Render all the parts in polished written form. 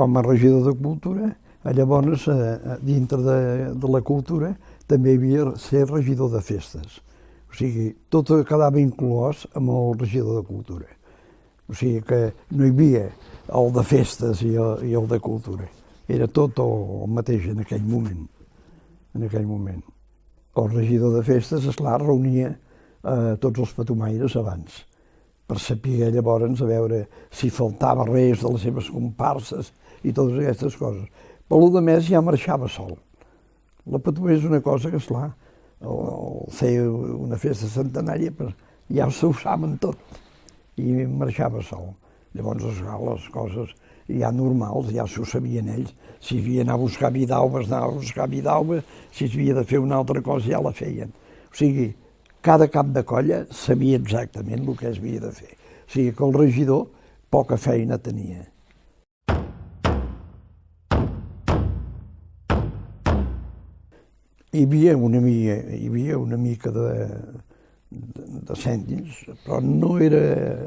com a regidor de Cultura, llavors, dintre de la cultura, també havia de ser regidor de festes. O sigui, tot quedava inclòs amb el regidor de Cultura. O sigui que no hi havia el de festes i el de cultura. Era tot el mateix en aquell moment. El regidor de festes, esclar, reunia tots els patumaires abans, per saber llavors a veure si faltava res de les seves comparses i totes aquestes coses. Per lo més ja marxava sol. La patumera és una cosa que, esclar, fer una festa centenària ja s'ho saben tot i marxava sol. Llavors, les coses ja normals, ja s'ho sabien ells. Si havia d'anar a buscar vidalbes, anava a buscar vidalbes, si havia de fer una altra cosa ja la feien. O sigui, cada cap de colla sabia exactament el que es havia de fer. O sigui que el regidor poca feina tenia. Hi havia una mica de cèntims, però no era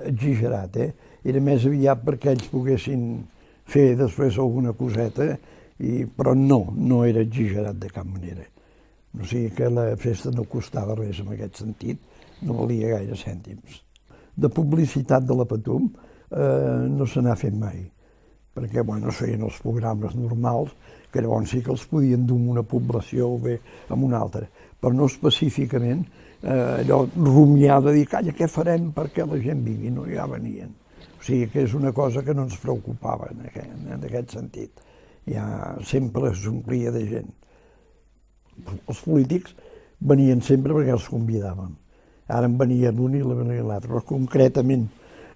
exagerat, Era més aviat perquè ells poguessin fer després alguna coseta, però no era exagerat de cap manera. O sigui que la festa no costava res en aquest sentit, no valia gaire cèntims. De publicitat de la Patum no se n'ha fet mai, perquè es feien els programes normals, que llavors sí que els podien dur amb una població o bé amb una altra, però no específicament allò rumiar de dir, calla, què farem perquè la gent vingui? No, ja venien. O sigui que és una cosa que no ens preocupava en aquest sentit. Ja sempre s'omplia de gent. Els polítics venien sempre perquè els convidàvem. Ara en venia l'un i l'altre, però concretament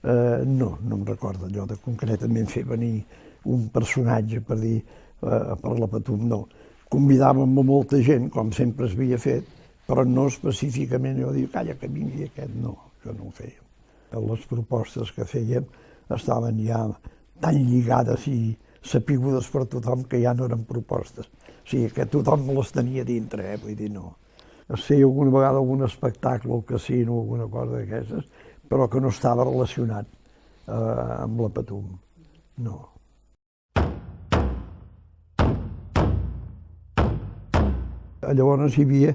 no em recordo allò de concretament fer venir un personatge per dir per la Patum, no. Convidàvem a molta gent, com sempre s'havia fet, però no específicament allò de dir, calla, que vingui aquest, no, això no ho fèiem. Les propostes que fèiem estaven ja tan lligades i sapigudes per tothom que ja no eren propostes. O sigui, que tothom les tenia dintre, vull dir, no. Es feia alguna vegada algun espectacle al casino o alguna cosa d'aquestes, però que no estava relacionat amb la Patum, no. Llavors hi havia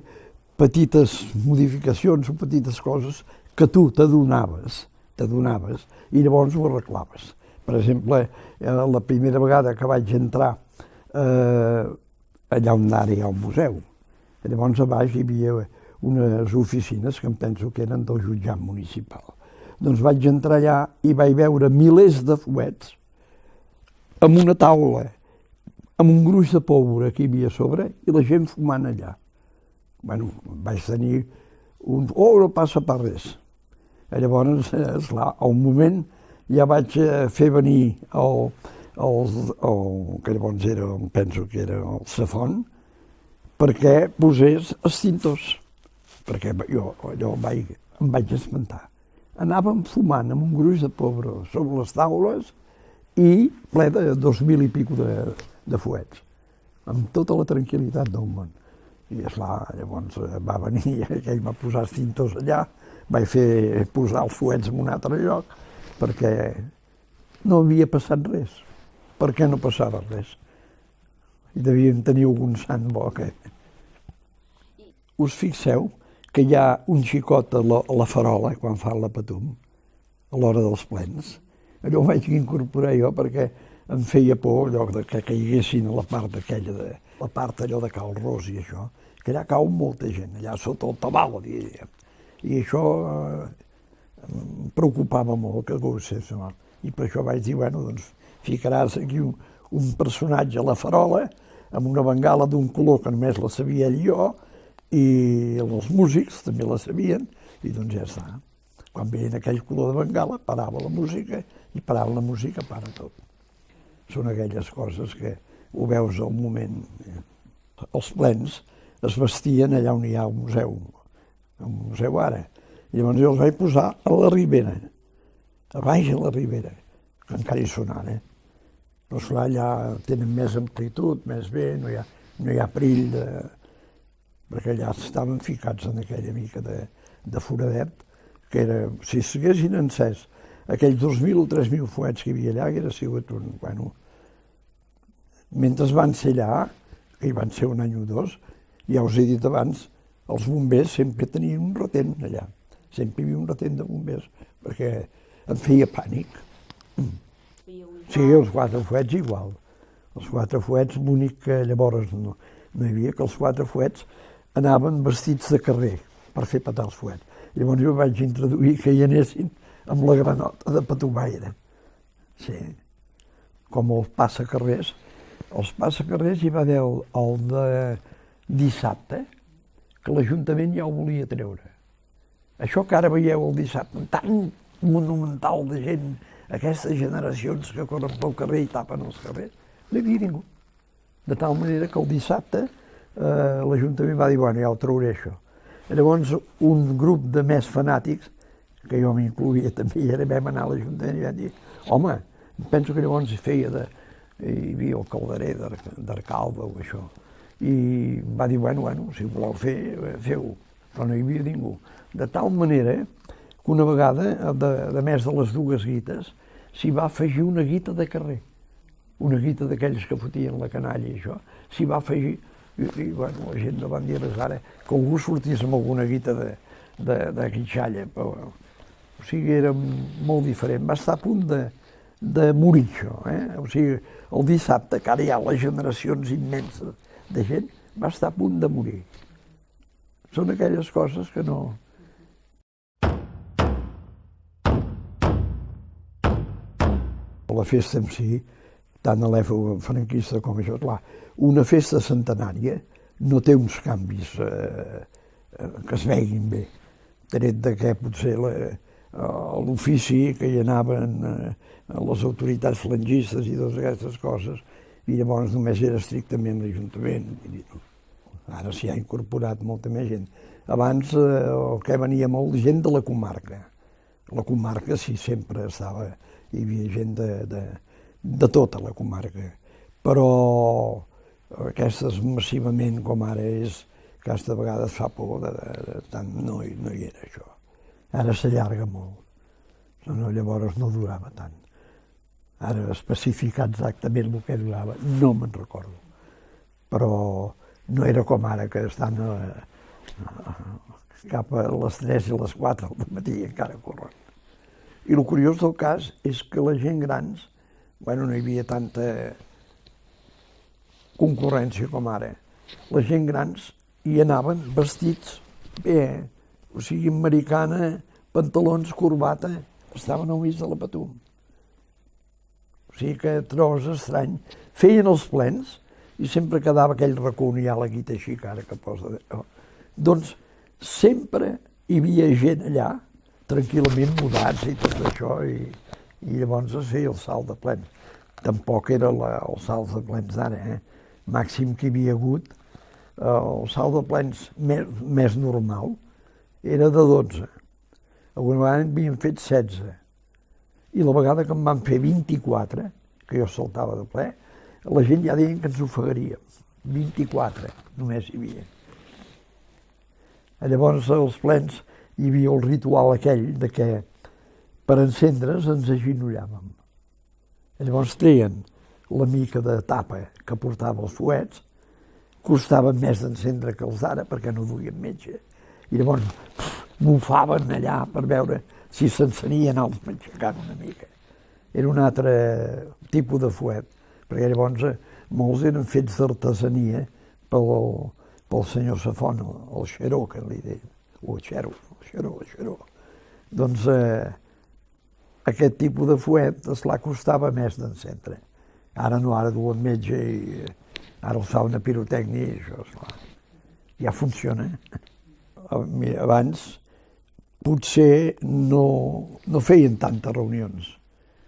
petites modificacions o petites coses que tu t'adonaves i llavors ho arreglaves. Per exemple, la primera vegada que vaig entrar allà on ara hi ha un museu, llavors a baix hi havia unes oficines que em penso que eren del jutjat municipal. Doncs vaig entrar allà i vaig veure milers de fuets amb una taula, amb un gruix de pólvora que hi havia a sobre i la gent fumant allà. Vaig tenir no passa per res. Llavors, esclar, al moment ja vaig fer venir que llavors era, penso que era el Safon, perquè posés extintors. Perquè jo allò em vaig espantar. Anàvem fumant amb un gruix de pólvora sobre les taules i ple de 2.000 i pico de fuets, amb tota la tranquil·litat del món. I esclar, llavors va venir aquell va posar extintors allà, vaig fer posar els fuets en un altre lloc, perquè no havia passat res. Per què no passava res? I devien tenir algun sant bo que... Us fixeu que hi ha un xicot a la farola, quan fa la Patum, a l'hora dels plens. Allò ho vaig incorporar jo perquè em feia por allò que caiguessin a la part aquella, la part allò de Cal Ros i això, que allà cau molta gent, allà sota el tabal, diríem. I això em preocupava molt que gossés. I per això vaig dir, doncs ficaràs aquí un personatge a la farola amb una bengala d'un color que només la sabia ell i jo, i els músics també la sabien, i doncs ja està. Quan veien aquell color de bengala, parava la música, i parava la música, para tot. Són aquelles coses que ho veus al moment. Els plens es vestien allà on hi ha un museu ara. I llavors jo els vaig posar a la Ribera, a baix a la Ribera, que encara hi són ara. Però esclar, allà tenen més amplitud, més bé, no hi ha perill, perquè allà estaven ficats en aquella mica de foradet, que era, si s'haguessin encès aquells 2.000 o 3.000 fuets que hi havia allà, hauria sigut Mentre van ser allà, que hi van ser un any o dos, ja us he dit abans, els bombers sempre tenien un retent allà. Sempre hi havia un retent de bombers, perquè em feia pànic. Sí, els 4 fuets igual. Els 4 fuets, l'únic que llavors no hi havia, que els 4 fuets anaven vestits de carrer per fer petar els fuets. Llavors jo vaig introduir que hi anessin amb la granota de patubaire. Sí, com els passacarrers. Els passacarrers hi va haver el de dissabte, que l'Ajuntament ja ho volia treure. Això que ara veieu el dissabte, tan monumental de gent, aquestes generacions que corren pel carrer i tapen els carrers, no hi havia ningú. De tal manera que el dissabte l'Ajuntament va dir, bueno, ja ho trauré això. Llavors un grup de més fanàtics, que jo m'incloïa també, i ara vam anar a l'Ajuntament i vam dir, home, penso que llavors hi havia el calderer d'Arcalba o això, i va dir, bueno, si ho voleu fer, feu-ho, però no hi havia ningú. De tal manera que una vegada, de més de les 2 guites, s'hi va afegir una guita de carrer, una guita d'aquells que fotien la canalla i això, s'hi va afegir, i bueno, la gent no van dir res ara, que algú sortís amb alguna guita de guitxalla, però, o sigui, era molt diferent, va estar a punt de morir això, o sigui, el dissabte, que ara hi ha les generacions immenses de gent, va estar a punt de morir. Són aquelles coses que no... La festa en si, tant a l'època franquista com això, clar, una festa centenària no té uns canvis que es veguin bé, tret de que potser l'ofici que hi anaven les autoritats flangistes i totes aquestes coses, i llavors només era estrictament l'Ajuntament. Ara s'hi ha incorporat molta més gent. Abans el que venia molt gent de la comarca. La comarca sí, sempre estava, hi havia gent de tota la comarca, però aquestes massivament com ara és, aquesta vegada fa por, tant no hi era això. Ara s'allarga molt, llavors no durava tant. Ara especificar exactament el que durava no me'n recordo, però no era com ara que estan cap a les 3 i les 4 del matí i encara corren. I el curiós del cas és que la gent grans, bueno, no hi havia tanta concurrència com ara. La gent grans hi anaven vestits bé, o sigui, americana, pantalons, corbata, estaven al mig de la Patum. O sigui que trobes estrany. Feien els plens i sempre quedava aquell racó on hi ha la guita així, cara, que posa... Doncs sempre hi havia gent allà, tranquil·lament mudats i tot això, i llavors es feia el salt de plens. Tampoc era el salt de plens d'ara, Màxim que hi havia hagut, el salt de plens més normal era de 12. Alguna vegada en havien fet 16. I la vegada que en van fer 24, que jo saltava de ple, la gent ja deien que ens ofegaríem. 24 només hi havia. Llavors, als plens, hi havia el ritual aquell de que per encendre's ens agenollàvem. Llavors treien la mica de tapa que portava els fuets, costava més d'encendre que els d'ara perquè no duien metge. I llavors bufaven allà per veure si s'encenien els matxacant una mica. Era un altre tipus de fuet, perquè llavors molts eren fets d'artesania pel senyor Safon, el xeró, que li deien, o el xeró. Doncs aquest tipus de fuet, esclar, costava més d'encendre. Ara no, ara duen metge i ara els fa una pirotècnia i això, esclar, ja funciona. Abans potser no feien tantes reunions.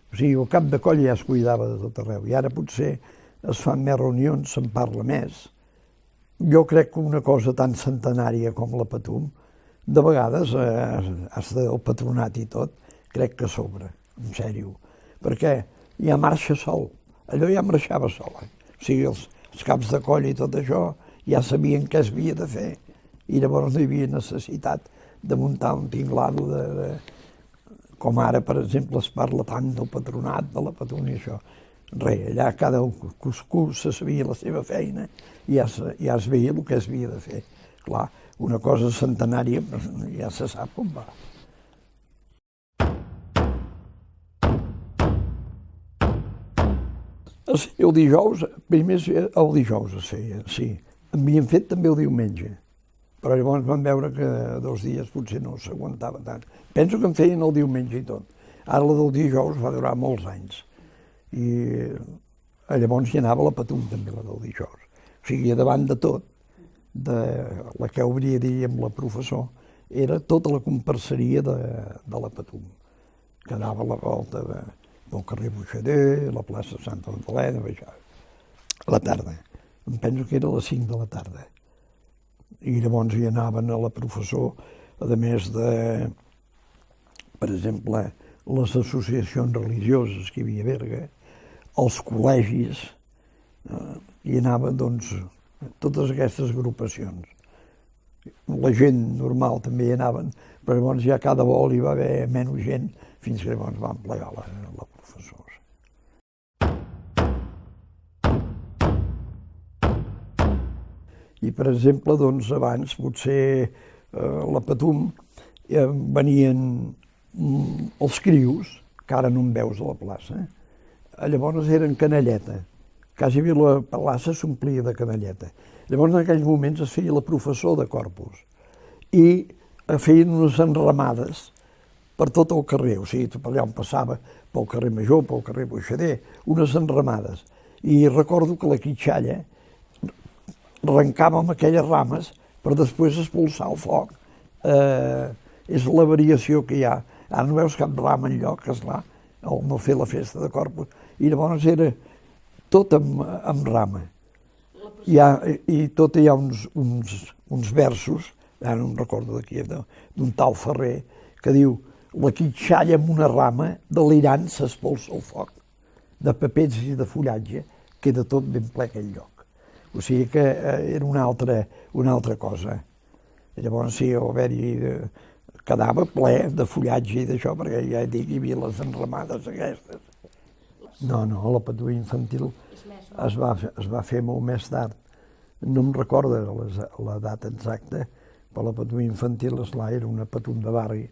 O sigui, el cap de colla ja es cuidava de tot arreu i ara potser es fan més reunions, se'n parla més. Jo crec que una cosa tan centenària com la Patum, de vegades, hasta el patronat i tot, crec que sobra, en sèrio, perquè ja marxa sol, allò ja marxava sol. O sigui, els caps de colla i tot això ja sabien què es havia de fer i llavors no hi havia necessitat de muntar un tinglado com ara, per exemple, es parla tant del patronat, de la Patum i això. res, allà cada cuscús se sabia la seva feina i ja es veia el que es havia de fer. Clar, una cosa centenària ja se sap com va. El dijous, primer el dijous es feia, sí. Havien fet també el diumenge, però llavors vam veure que 2 dies potser no s'aguantava tant. Penso que en feien el diumenge i tot. Ara la del dijous va durar molts anys. I llavors hi anava la Patum també, la del dijous. O sigui, davant de tot, de la que hauria de dir amb la professor, era tota la comparseria de la Patum, que dava la volta pel carrer Buixader, la plaça Santa Magdalena, baixava. A la tarda. Em penso que era a les 5 de la tarda. I llavors hi anaven a la professor, a més de, per exemple, les associacions religioses que hi havia a Berga, els col·legis, hi anaven, doncs, totes aquestes agrupacions. La gent normal també hi anaven, però llavors ja cada vol hi va haver menys gent, fins que llavors van plegar la professora. I, per exemple, doncs, abans, potser a la Patum venien els crios, que ara no en veus a la plaça. Llavors eren canalleta. Quasi la plaça s'omplia de canalleta. Llavors, en aquells moments, es feia la professor de Corpus i feien unes enramades per tot el carrer, o sigui, per allà on passava, pel carrer Major, pel carrer Buixader, unes enramades. I recordo que la quitxalla arrencàvem aquelles rames per després expulsar el foc. És la variació que hi ha. Ara no veus cap rama enlloc, esclar, al no fer la festa de Corpus. I llavors era tot amb rama. I tot hi ha uns versos, ara no em recordo de qui és, d'un tal Ferrer, que diu: la quitxalla amb una rama, delirant s'espolsa el foc. De papers i de fullatge queda tot ben ple aquell lloc. O sigui que era una altra cosa. I llavors sí, quedava ple de fullatge i d'això, perquè ja dic, hi havia les enramades aquestes. No, la Patum infantil es va fer molt més tard. No em recordo la data exacta, però la Patum infantil, esclar, era una Patum de barri.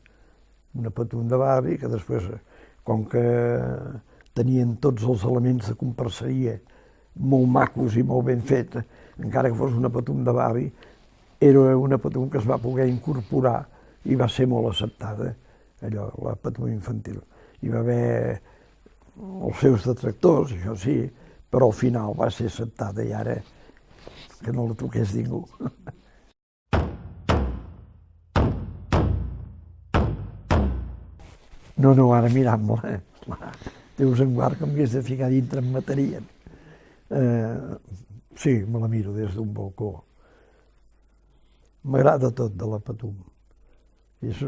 Una Patum de barri que després, com que tenien tots els elements de comparseria molt macos i molt ben fets, encara que fos una Patum de barri, era una Patum que es va poder incorporar i va ser molt acceptada, allò, la Patum infantil. Hi va haver els seus detractors, això sí, però al final va ser acceptada i ara que no la toqués ningú. No, ara mirant-me-la, Déus en guard que m'hagués de ficar dintre em matarien. Sí, me la miro des d'un balcó. M'agrada tot de la Patum. És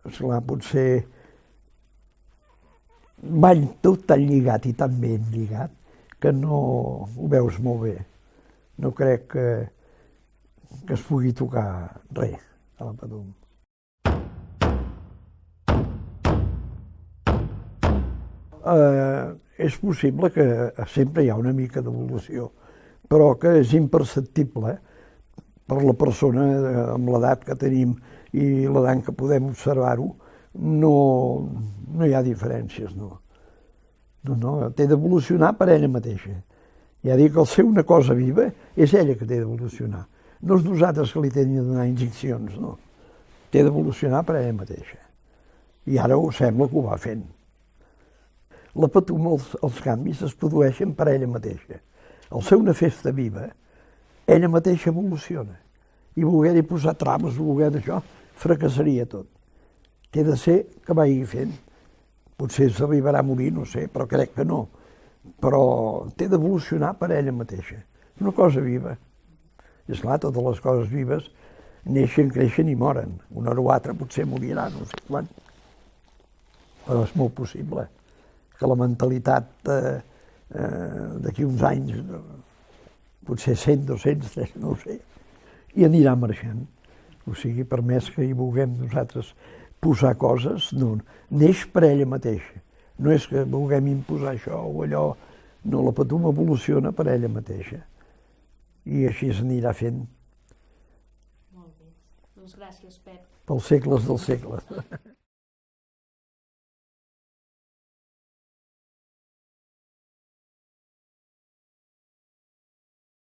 esclar, potser va tot tan lligat i tan ben lligat que no ho veus molt bé. No crec que es pugui tocar res a la Patum. És possible que sempre hi ha una mica d'evolució, però que és imperceptible per la persona amb l'edat que tenim i l'edat que podem observar-ho, no hi ha diferències, no. No, té d'evolucionar per ella mateixa. Ja dic que al ser una cosa viva és ella que té d'evolucionar. No és nosaltres que li tenim de donar injeccions, no. Té d'evolucionar per ella mateixa. I ara ho sembla que ho va fent. La Patum, els canvis es produeixen per ella mateixa. Al ser una festa viva, ella mateixa evoluciona. I voler-hi posar trames, voler d'això, fracassaria tot. Té de ser que vagi fent. Potser s'arribarà a morir, no sé, però crec que no. Però té d'evolucionar per ella mateixa. És una cosa viva. I esclar, totes les coses vives neixen, creixen i moren. Una o altra potser morirà, no sé quan. Però és molt possible que la mentalitat d'aquí uns anys, potser 100, 200, 300, no ho sé, i anirà marxant. O sigui, per més que hi vulguem nosaltres posar coses, no, neix per ella mateixa. No és que vulguem imposar això o allò, no, la Patum evoluciona per ella mateixa i així s'anirà fent Molt bé. Doncs gràcies, Pep. pels segles dels segles.